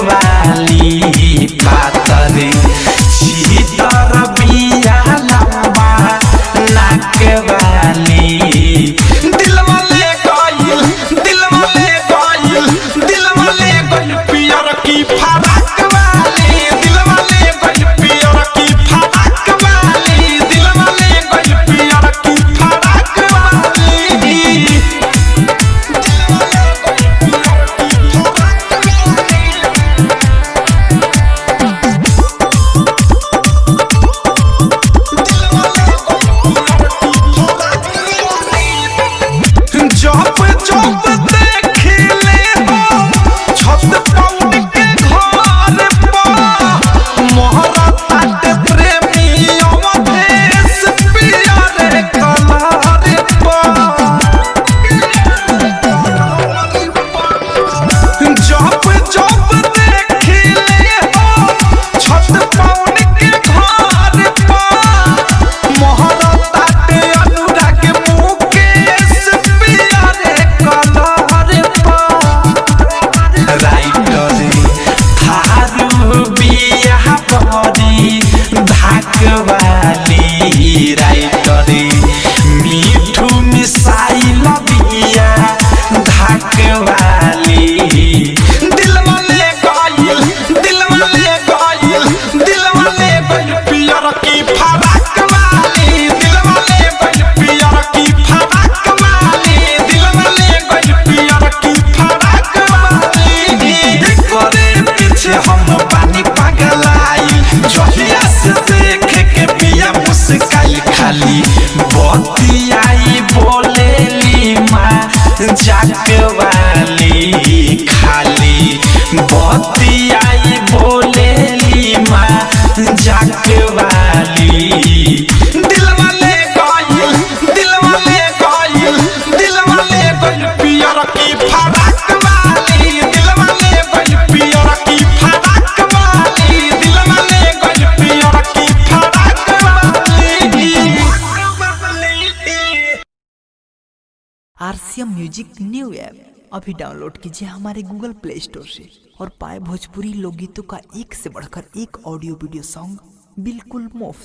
वाली पातर सीतर बिया लंबा नाक वाली दिलवा ले गइल पियर की फराक वाली दिलवा ले गइल पियर की फराक वाली दिलवा ले गइल पियर की फराक वाली जाक वाली खाली बतियाई बोलेली माँ जाक वाली दिलवा ले गइल पियर की फराक वाली दिलवा ले गइल पियर की फराक वाली दिलवा ले गइल पियर की फराक वाली। आरसीएम म्यूजिक न्यू ऐप अभी डाउनलोड कीजिए हमारे गूगल प्ले स्टोर से और पाए भोजपुरी लोकगीतों का एक से बढ़कर एक ऑडियो वीडियो सॉन्ग बिल्कुल मुफ्त।